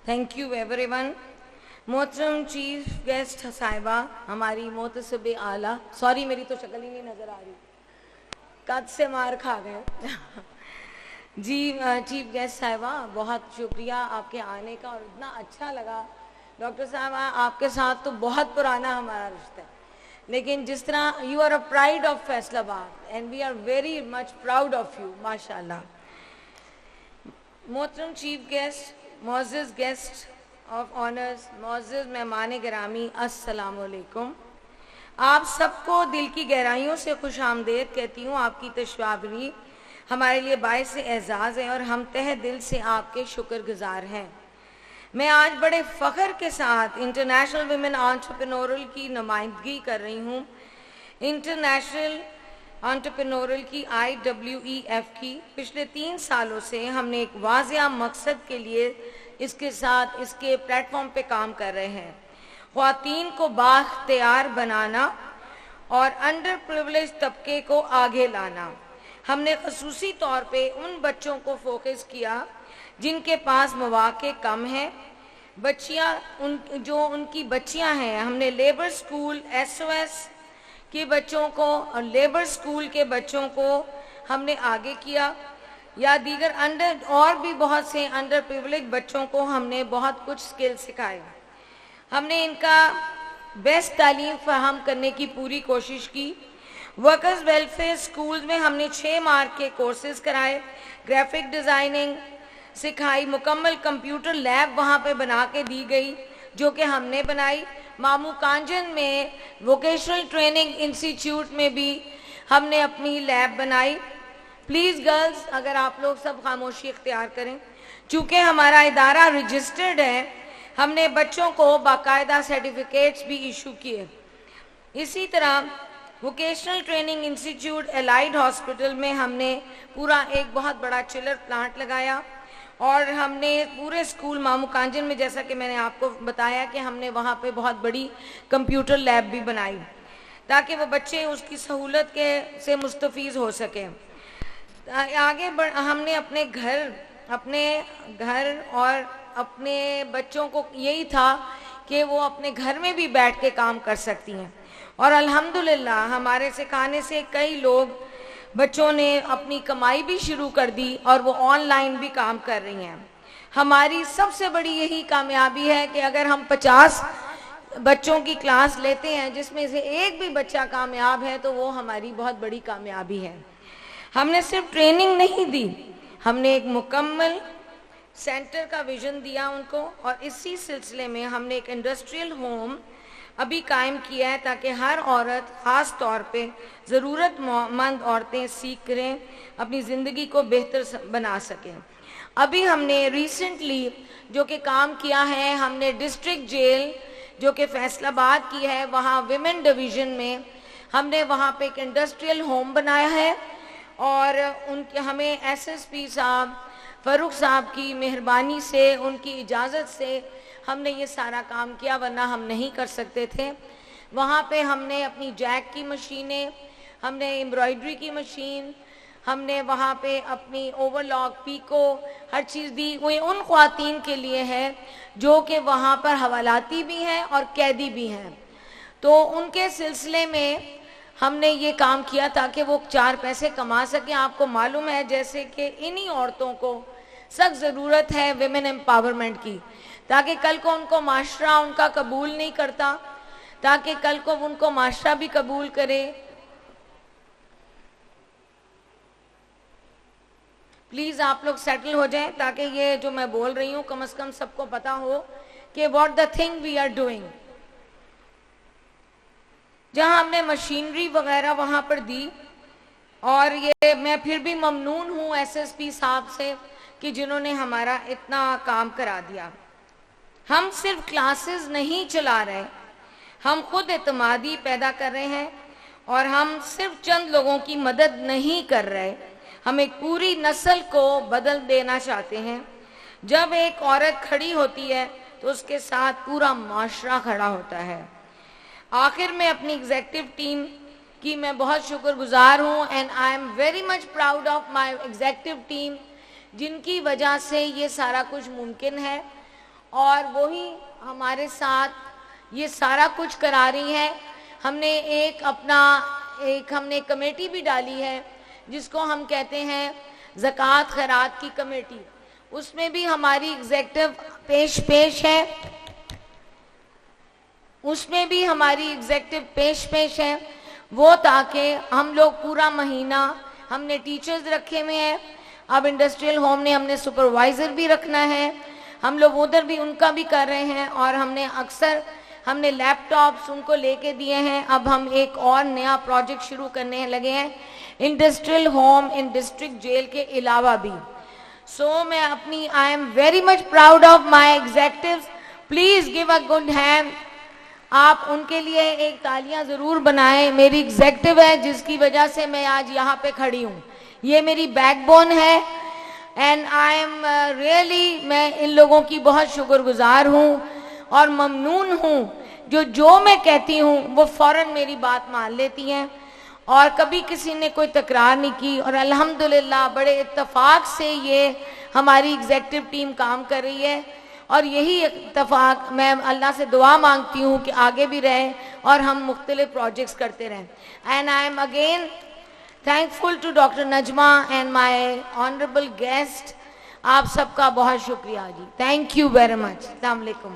Thank you everyone. मोहतरम chief guest साहिबा, हमारी मोहतसब आला, सॉरी मेरी तो शक्ल ही नहीं नज़र आ रही, कद से मार खा गए जी। चीफ गेस्ट साहिबा, बहुत शुक्रिया आपके आने का, और इतना अच्छा लगा। डॉक्टर साहब, आपके साथ तो बहुत पुराना हमारा रिश्ता है, लेकिन जिस तरह you are a pride of Faisalabad and we are very much proud of you, माशाल्लाह। मोहतरम चीफ गेस्ट, मोअज़्ज़िज़ गेस्ट ऑफ ऑनर्स, मोअज़्ज़िज़ मेहमान गिरामी, अस्सलाम वालेकुम। आप सबको दिल की गहराइयों से खुश आमदेद कहती हूँ। आपकी तशरीफ़ हमारे लिए बाइस एज़ाज़ है और हम तहे दिल से आपके शुक्रगुजार हैं। मैं आज बड़े फ़ख्र के साथ इंटरनेशनल वुमेन एंटरप्रेन्योरल की नुमाइंदगी कर रही हूँ। इंटरनेशनल एंटरप्रेन्योरल की IWEF की पिछले 3 सालों से हमने एक वाज़िया मकसद के लिए इसके प्लेटफॉर्म पे काम कर रहे हैं। ख़वातीन को बाख्तियार बनाना और अंडर प्रिविलेज तबके को आगे लाना। हमने ख़ुसूसी तौर पे उन बच्चों को फोकस किया जिनके पास मौक़े कम हैं। उनकी बच्चियां हैं, हमने लेबर स्कूल SOS के बच्चों को और लेबर स्कूल के बच्चों को हमने आगे किया, या दीगर और भी बहुत से अंडर प्रिविलेज बच्चों को हमने बहुत कुछ स्किल सिखाए। हमने इनका बेस्ट तालीम फराहम करने की पूरी कोशिश की। वर्कर्स वेलफेयर स्कूल में हमने 6 मार्क के कोर्सेज कराए, ग्राफिक डिज़ाइनिंग सिखाई, मुकम्मल कंप्यूटर लैब वहाँ पे बना के दी गई जो कि हमने बनाई। मामू कांजन में वोकेशनल ट्रेनिंग इंस्टीट्यूट में भी हमने अपनी लैब बनाई। प्लीज़ गर्ल्स, अगर आप लोग सब खामोशी इख्तियार करें, चूँकि हमारा इदारा रजिस्टर्ड है, हमने बच्चों को बाकायदा सर्टिफिकेट्स भी इशू किए। इसी तरह vocational training institute allied hospital में हमने पूरा एक बहुत बड़ा चिलर प्लांट लगाया, और हमने पूरे स्कूल मामू कांजन में, जैसा कि मैंने आपको बताया, कि हमने वहाँ पे बहुत बड़ी कंप्यूटर लैब भी बनाई ताकि वो बच्चे उसकी सहूलत से मुस्तफ़ीज़ हो सकें। आगे हमने अपने घर और अपने बच्चों को यही था कि वो अपने घर में भी बैठ के काम कर सकती हैं, और अल्हम्दुलिल्लाह हमारे सिखाने से कई बच्चों ने अपनी कमाई भी शुरू कर दी और वो ऑनलाइन भी काम कर रही हैं। हमारी सबसे बड़ी यही कामयाबी है कि अगर हम 50 बच्चों की क्लास लेते हैं जिसमें से एक भी बच्चा कामयाब है तो वो हमारी बहुत बड़ी कामयाबी है। हमने सिर्फ ट्रेनिंग नहीं दी, हमने एक मुकम्मल सेंटर का विजन दिया उनको, और इसी सिलसिले में हमने एक इंडस्ट्रियल होम अभी कायम किया है ताकि हर औरत, ख़ास तौर पे ज़रूरतमंद औरतें सीख करें, अपनी ज़िंदगी को बेहतर बना सकें। अभी हमने रिसेंटली जो कि काम किया है, हमने डिस्ट्रिक्ट जेल जो कि फैसलाबाद की है, वहाँ विमेन डिवीज़न में हमने वहाँ पे एक इंडस्ट्रियल होम बनाया है, और हमें SSP साहब फ़ारूक साहब की मेहरबानी से, उनकी इजाज़त से हमने ये सारा काम किया, वरना हम नहीं कर सकते थे। वहाँ पे हमने अपनी जैक की मशीनें, हमने एम्ब्रॉयडरी की मशीन, हमने वहाँ पे अपनी ओवरलॉक, पीको, हर चीज़ दी। वो उन ख़वातीन के लिए है जो कि वहाँ पर हवालाती भी हैं और कैदी भी हैं, तो उनके सिलसिले में हमने ये काम किया ताकि वो 4 पैसे कमा सकें। आपको मालूम है जैसे कि इन्हीं औरतों को सख्त ज़रूरत है विमेन एम्पावरमेंट की, ताकि कल को उनको माशरा उनका कबूल नहीं करता, ताकि कल को उनको माशरा भी कबूल करे। प्लीज़ आप लोग सेटल हो जाएं ताकि ये जो मैं बोल रही हूँ कम से कम सबको पता हो कि what the thing we are doing. जहाँ हमने मशीनरी वगैरह वहाँ पर दी, और ये मैं फिर भी ममनून हूँ SSP साहब से कि जिन्होंने हमारा इतना काम करा दिया। हम सिर्फ क्लासेस नहीं चला रहे, हम खुद एतमादी पैदा कर रहे हैं, और हम सिर्फ चंद लोगों की मदद नहीं कर रहे, हम एक पूरी नस्ल को बदल देना चाहते हैं। जब एक औरत खड़ी होती है तो उसके साथ पूरा माशरा खड़ा होता है। आखिर में अपनी एग्जेक्टिव टीम की मैं बहुत शुक्रगुजार हूँ, and I am very much proud of my executive team, जिनकी वजह से ये सारा कुछ मुमकिन है। اور وہی ہمارے ساتھ یہ سارا کچھ کرا رہی ہیں. ہم نے ہم نے کمیٹی بھی ڈالی ہے جس کو ہم کہتے ہیں زکوٰۃ خیرات کی کمیٹی. اس میں بھی ہماری ایگزیکٹو پیش ہے. اس میں بھی ہماری ایگزیکٹو پیش ہے وہ تاکہ ہم لوگ پورا مہینہ ہم نے ٹیچرز رکھے ہوئے ہیں. اب انڈسٹریل ہوم نے ہم نے سپروائزر بھی رکھنا ہے. ہم لوگ ادھر بھی ان کا بھی کر رہے ہیں اور ہم نے لیپ ٹاپس ان کو لے کے دیے ہیں. اب ہم ایک اور نیا پروجیکٹ شروع کرنے لگے ہیں industrial home in district jail کے علاوہ بھی. So I am very much proud of my executives. Please give a good hand. آپ ان کے لیے ایک تالیاں ضرور بنائیں. میری ایگزیکٹو ہے جس کی وجہ سے میں آج یہاں پہ کھڑی ہوں. یہ میری بیک بون ہے اینڈ آئی ایم ریئلی میں ان لوگوں کی بہت شکر گزار ہوں اور ممنون ہوں جو میں کہتی ہوں وہ فوراً میری بات مان لیتی ہیں اور کبھی کسی نے کوئی تکرار نہیں کی. اور الحمدللہ بڑے اتفاق سے یہ ہماری ایگزیکٹو ٹیم کام کر رہی ہے اور یہی اتفاق میں اللہ سے دعا مانگتی ہوں کہ آگے بھی رہے اور ہم مختلف پروجیکٹس کرتے رہیں. And I am again thankful to Dr. Najma and my honorable guest. آپ سب کا بہت شکریہ جی. Thank you very much. السلام علیکم.